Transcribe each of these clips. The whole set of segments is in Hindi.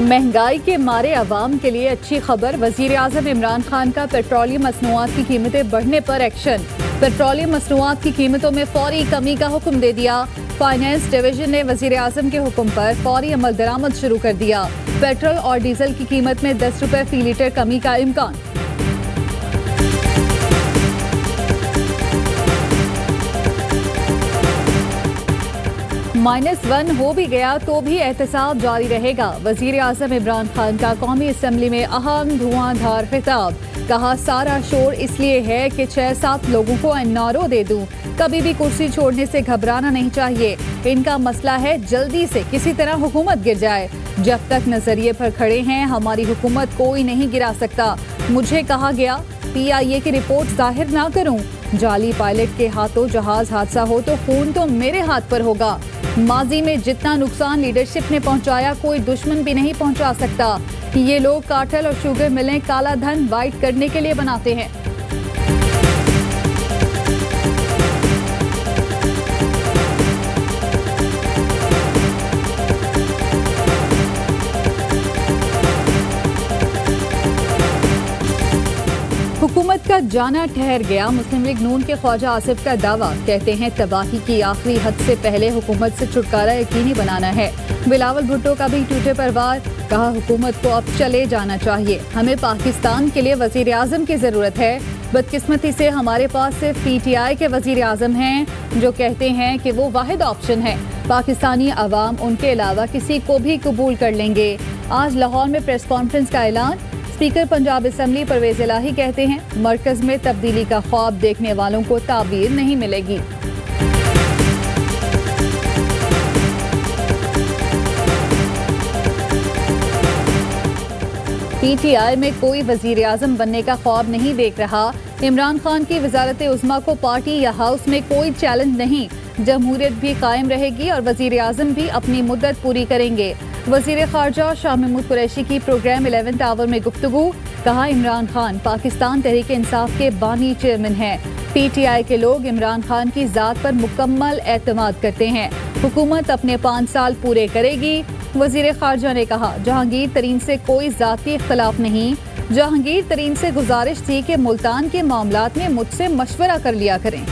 महंगाई के मारे अवाम के लिए अच्छी खबर। वजीर आजम इमरान खान का पेट्रोलियम मसनूआत की कीमतें बढ़ने पर एक्शन। पेट्रोलियम मसनूआत की कीमतों में फौरी कमी का हुक्म दे दिया। फाइनेंस डिवीजन ने वजीर आजम के हुक्म पर फौरी अमल दरामद शुरू कर दिया। पेट्रोल और डीजल की कीमत में 10 रुपए फी लीटर कमी का इम्कान। -1 हो भी गया तो भी एहतसाब जारी रहेगा। वजीर आजम इमरान खान का कौमी असम्बली में अहम धुआंधार खिताब। कहा, सारा शोर इसलिए है कि 6-7 लोगों को एनआरओ दे दूं। कभी भी कुर्सी छोड़ने से घबराना नहीं चाहिए। इनका मसला है जल्दी से किसी तरह हुकूमत गिर जाए। जब तक नजरिए पर खड़े हैं हमारी हुकूमत कोई नहीं गिरा सकता। मुझे कहा गया PIA की रिपोर्ट जाहिर ना करूं। जाली पायलट के हाथों जहाज हादसा हो तो खून तो मेरे हाथ पर होगा। माजी में जितना नुकसान लीडरशिप ने पहुंचाया कोई दुश्मन भी नहीं पहुंचा सकता। ये लोग कार्टेल और शुगर मिलें काला धन वाइट करने के लिए बनाते हैं। हुकूमत का जाना ठहर गया। मुस्लिम लीग नून के ख्वाजा आसिफ का दावा। कहते हैं तबाही की आखिरी हद से पहले हुकूमत से छुटकारा यकीनी बनाना है। बिलावल भुट्टो का भी ट्विटर पर वार। कहा, हुकूमत को अब चले जाना चाहिए। हमें पाकिस्तान के लिए वजीर आजम की जरूरत है। बदकिस्मती से हमारे पास सिर्फ PTI के वजीर आजम हैं जो कहते हैं कि वो वाहिद ऑप्शन है। पाकिस्तानी अवाम उनके अलावा किसी को भी कबूल कर लेंगे। आज लाहौर में प्रेस कॉन्फ्रेंस का ऐलान। स्पीकर पंजाब असम्बली परवेज इलाही कहते हैं मरकज में तब्दीली का ख्वाब देखने वालों को ताबीर नहीं मिलेगी। PTI में कोई वजीर आजम बनने का ख्वाब नहीं देख रहा। इमरान खान की वजारत उज़्मा को पार्टी या हाउस में कोई चैलेंज नहीं। जमहूरियत भी कायम रहेगी और वजीर आजम भी अपनी मुद्दत पूरी करेंगे। वजीर खारजा शाह महमूद कुरैशी की प्रोग्राम 11th आवर में गुफ्तगू। कहा, इमरान खान पाकिस्तान तहरीक इंसाफ के बानी चेयरमैन हैं। PTI के लोग इमरान खान की जात पर मुकम्मल एतमाद करते हैं। हुकूमत अपने 5 साल पूरे करेगी। वजीर खारजा ने कहा, जहांगीर तरीन से कोई जाती इख्तलाफ नहीं। जहांगीर तरीन से गुजारिश थी कि मुल्तान के मामलात में मुझसे मशवरा कर लिया करें।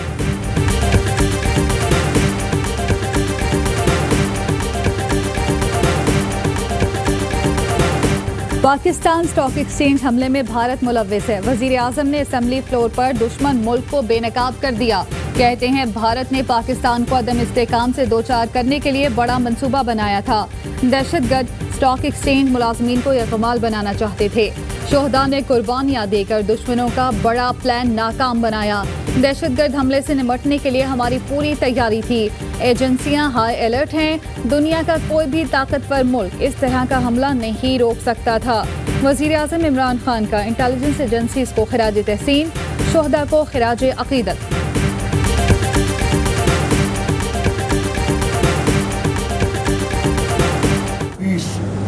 पाकिस्तान स्टॉक एक्सचेंज हमले में भारत मुलव्विस है। वजीर आजम ने असम्बली फ्लोर पर दुश्मन मुल्क को बेनकाब कर दिया। कहते हैं भारत ने पाकिस्तान को अदम इस्तेकाम से दो चार करने के लिए बड़ा मंसूबा बनाया था। दहशतगर्द स्टॉक एक्सचेंज मुलाजमीन को यकमाल बनाना चाहते थे। शोहदा ने कुर्बानियां देकर दुश्मनों का बड़ा प्लान नाकाम बनाया। दहशतगर्द हमले से निपटने के लिए हमारी पूरी तैयारी थी। एजेंसियां हाई अलर्ट हैं। दुनिया का कोई भी ताकतवर मुल्क इस तरह का हमला नहीं रोक सकता था। वजीर आजम इमरान खान का इंटेलिजेंस एजेंसीज को खिराज तहसीन, शोहदा को खिराज अकीदत।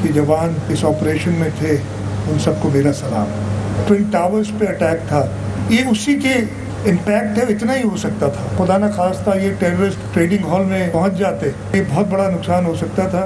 के जवान इस ऑपरेशन में थे, उन सबको मेरा सलाम। ट्विन टावर्स पे अटैक था, ये उसी के इम्पैक्ट है। इतना ही हो सकता था। खुदा न खास्ता ये टेररिस्ट ट्रेडिंग हॉल में पहुंच जाते, ये बहुत बड़ा नुकसान हो सकता था।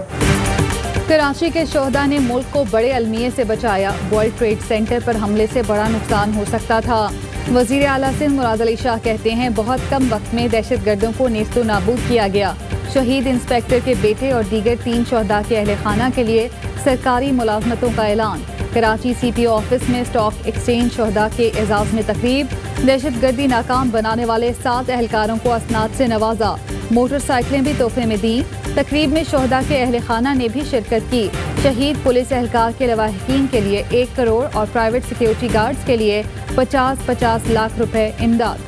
कराची के शोहदा ने मुल्क को बड़े अलमिये से बचाया। वर्ल्ड ट्रेड सेंटर पर हमले से बड़ा नुकसान हो सकता था। वजीर आला सिंध मुराद अली शाह कहते हैं बहुत कम वक्त में दहशतगर्दों को नेस्तो नाबूद किया गया। शहीद इंस्पेक्टर के बेटे और दीगर 3 शोहदा के अहले खाना के लिए सरकारी मुलाजमतों का ऐलान। कराची CPO ऑफिस में स्टॉक एक्सचेंज शोहदा के एजाज में तकरीब। दहशतगर्दी नाकाम बनाने वाले 7 एहलकारों को असनाद से नवाजा। मोटरसाइकिलें भी तोहफे में दी। तकरीब में शोहदा के अहले खाना ने भी शिरकत की। शहीद पुलिस एहलकार के लवाहिकीन के लिए 1 करोड़ और प्राइवेट सिक्योरिटी गार्ड्स के लिए 50-50 लाख रुपए इमदाद।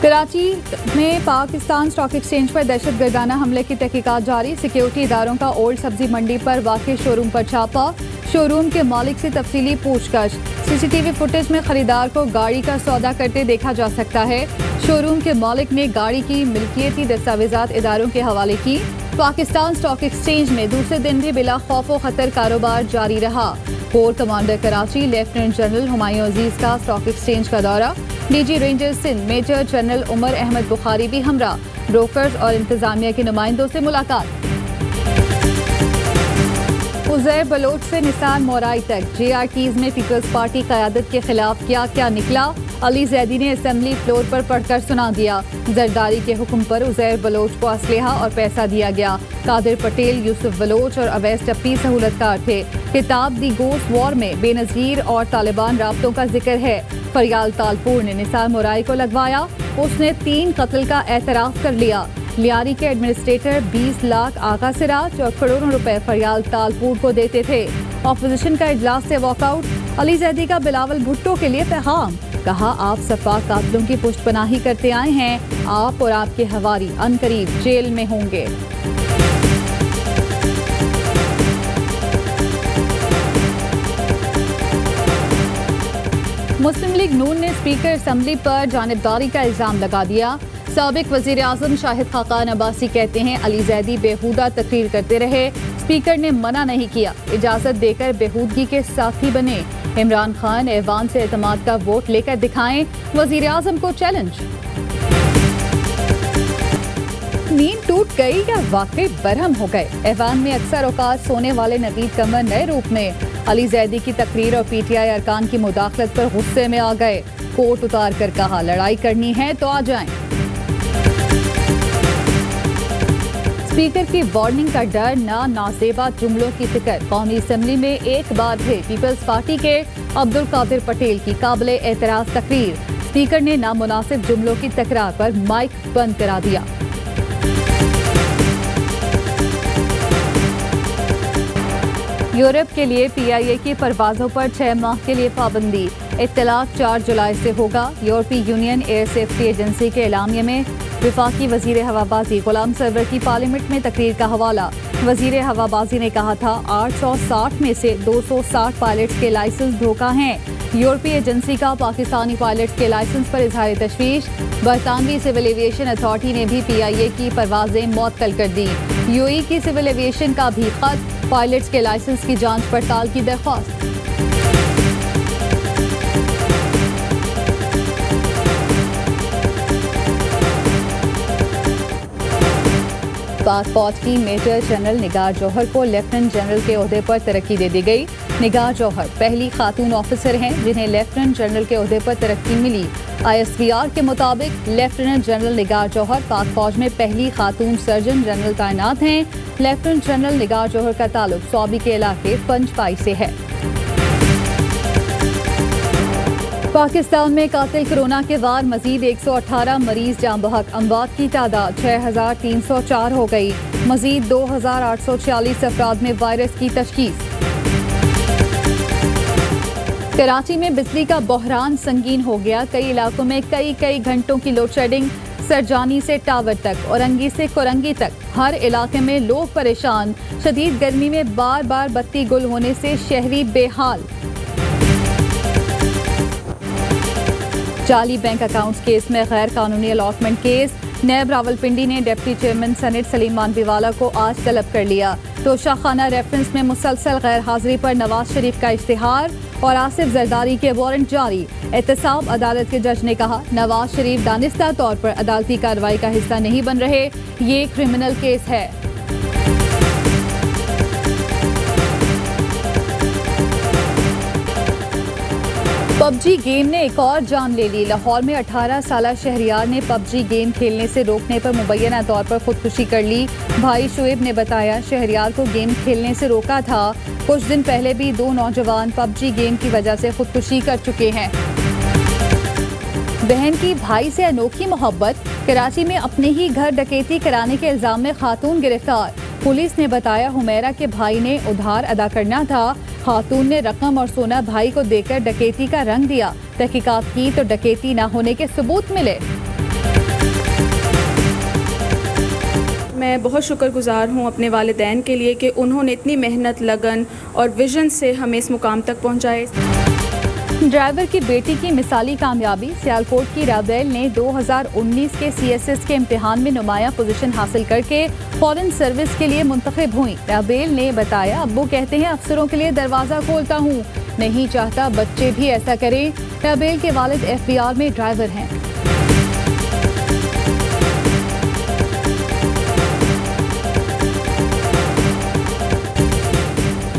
कराची में पाकिस्तान स्टॉक एक्सचेंज पर दहशतगर्दाना हमले की तहकीकात जारी। सिक्योरिटी इदारों का ओल्ड सब्जी मंडी पर वाक़ई शोरूम पर छापा। शोरूम के मालिक से तफसीली पूछताछ। CCTV फुटेज में खरीदार को गाड़ी का सौदा करते देखा जा सकता है। शोरूम के मालिक ने गाड़ी की मिल्कियती दस्तावेजात इदारों के हवाले की। पाकिस्तान स्टॉक एक्सचेंज में दूसरे दिन भी बिला खौफ व खतर कारोबार जारी रहा। Corps commander Karachi lieutenant general Humayun Aziz का स्टॉक एक्सचेंज का दौरा। DG rangers Sindh major general Umar Ahmed Bukhari भी हमरा। ब्रोकर्स और इंतजामिया के नुमाइंदों से मुलाकात। उज़ैर बलोच से निसार मोराई तक JRTs में पीपल्स पार्टी क़यादत के खिलाफ क्या क्या निकला। अली जैदी ने असेंबली फ्लोर पर पढ़कर सुना दिया। जरदारी के हुक्म पर उज़ैर बलोच को असलहा और पैसा दिया गया। कादिर पटेल, यूसुफ बलोच और अवैस टप्पी सहूलतकार थे। किताब दी गोस्ट वॉर में बेनज़ीर और तालिबान राब्तों का जिक्र है। फरियाल तालपुर ने निसार मोराई को लगवाया। उसने 3 कत्ल का एतराफ़ कर लिया। लियारी के एडमिनिस्ट्रेटर 20 लाख आगा सिराज और करोड़ों रुपए फरियाल तालपुर को देते थे। ऑपोजिशन का इजलास से वॉकआउट। अली जैदी का बिलावल भुट्टो के लिए पैगाम। कहा, आप सफा कातलों की पुष्टपनाही करते आए हैं। आप और आपके हवारी अनकरीब जेल में होंगे। मुस्लिम लीग नून ने स्पीकर असेंबली पर जानिबदारी का इल्जाम लगा दिया। साबिक वजीर आजम शाहिद खाकान अब्बासी कहते हैं अली जैदी बेहुदा तकरीर करते रहे, स्पीकर ने मना नहीं किया, इजाजत देकर बेहूदगी के साथी बने। इमरान खान ऐवान से एतमाद का वोट लेकर दिखाएं, वजीर आजम को चैलेंज। नींद टूट गई या वाकई बरहम हो गए। ऐवान में अक्सर औकात सोने वाले नवीद कमर नए रूप में। अली जैदी की तकरीर और PTI अरकान की मुदाखलत पर गुस्से में आ गए। कोट उतार कर कहा, लड़ाई करनी है तो आ जाएं। स्पीकर की वार्निंग का डर, ना नाजेबा जुमलों की फिक्र। कौमी असेंबली में एक बार फिर पीपल्स पार्टी के अब्दुल कादिर पटेल की काबिले एतराज तकरीर। स्पीकर ने नामुनासिब जुमलों की तकरार पर माइक बंद करा दिया। यूरोप के लिए PIA की परवाजों पर 6 माह के लिए पाबंदी। इत्तलाक 4 जुलाई से होगा। यूरोपीय यूनियन एयर सेफ्टी एजेंसी के एलामिये में वफाकी वजीर हवाबाजी गुलाम सरवर की पार्लियामेंट में तकरीर का हवाला। वजीर हवाबाजी ने कहा था 860 में से 260 पायलट्स के लाइसेंस धोखा हैं। यूरोपीय एजेंसी का पाकिस्तानी पायलट्स के लाइसेंस पर इजहार तशवीश। बरतानवी सिविल एविएशन अथॉरिटी ने भी PIA की परवाजें मुअत्तल कर दी। UAE की सिविल एविएशन का भी खत, पायलट्स के लाइसेंस की जांच पड़ताल की दरख्वास्त। पाक फौज की मेजर जनरल निगार जौहर को लेफ्टिनेंट जनरल के ओहदे पर तरक्की दे दी गई। निगार जौहर पहली खातून ऑफिसर हैं जिन्हें लेफ्टिनेंट जनरल के ओहदे पर तरक्की मिली। ISPR के मुताबिक लेफ्टिनेंट जनरल निगार जौहर पाक फौज में पहली खातून सर्जन जनरल तैनात हैं। लेफ्टिनेंट जनरल निगार जौहर का ताल्लुक सौबी के इलाके पंजपाई से है। पाकिस्तान में कातिल कोरोना के बाद मजीद 118 मरीज जाँ बहक। अमवात की तादाद 6304 हो गई। मजीद 2846 अफराद में वायरस की तशखीस। कराची में बिजली का बहरान संगीन हो गया। कई इलाकों में कई घंटों की लोड शेडिंग। सरजानी से टावर तक, औरंगी से कोरंगी तक हर इलाके में लोग परेशान। शदीद गर्मी में बार बार बत्ती गुल होने से शहरी बेहाल। जाली बैंक अकाउंट्स केस में गैर कानूनी अलॉटमेंट केस। नैब रावलपिंडी ने deputy chairman senate Salim Mandviwalla को आज तलब कर लिया। तोशाखाना रेफरेंस में मुसलसल गैर हाजिरी पर नवाज शरीफ का इश्तिहार और आसिफ जरदारी के वारंट जारी। एहतसाब अदालत के जज ने कहा, नवाज शरीफ दानिस्ता तौर पर अदालती कार्रवाई का हिस्सा नहीं बन रहे, ये क्रिमिनल केस है। पबजी गेम ने एक और जान ले ली। लाहौर में 18 साला शहरियार ने पबजी गेम खेलने से रोकने पर मुबैना तौर पर खुदकुशी कर ली। भाई शुएब ने बताया, शहरियार को गेम खेलने से रोका था। कुछ दिन पहले भी 2 नौजवान पबजी गेम की वजह से खुदकुशी कर चुके हैं। बहन की भाई से अनोखी मोहब्बत। कराची में अपने ही घर डकैती कराने के इल्जाम में खातून गिरफ्तार। पुलिस ने बताया, हुमैरा के भाई ने उधार अदा करना था। खातून ने रकम और सोना भाई को देकर डकैती का रंग दिया। तहकीकात की तो डकैती न होने के सबूत मिले। मैं बहुत शुक्रगुजार हूँ अपने वालिदैन के लिए कि उन्होंने इतनी मेहनत, लगन और विजन से हमें इस मुकाम तक पहुँचाए। ड्राइवर की बेटी की मिसाली कामयाबी। सियालकोट की राबेल ने 2019 के CSS के इम्तिहान में नुमाया पोजीशन हासिल करके फॉरेन सर्विस के लिए मुंतखब हुई। राबेल ने बताया, अब्बू कहते हैं अफसरों के लिए दरवाज़ा खोलता हूँ, नहीं चाहता बच्चे भी ऐसा करें। राबेल के वालिद FBR में ड्राइवर हैं।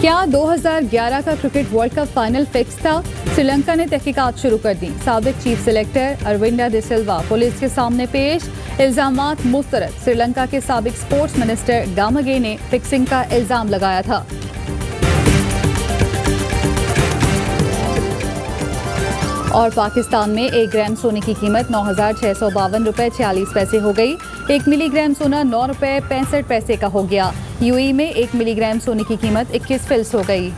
क्या 2011 का cricket world cup final fix था? श्रीलंका ने तहकीकात शुरू कर दी। साबिक चीफ सिलेक्टर अरविंदा डी सिल्वा पुलिस के सामने पेश। इल्जामात मुस्तरद। श्रीलंका के साबिक स्पोर्ट्स मिनिस्टर गामगे ने फिक्सिंग का इल्जाम लगाया था। और पाकिस्तान में 1 ग्राम सोने की कीमत 9,652 रुपये 46 पैसे हो गई। 1 मिलीग्राम सोना 9 रुपये 65 पैसे का हो गया। UAE में 1 मिलीग्राम सोने की कीमत 21 फिल्स हो गई।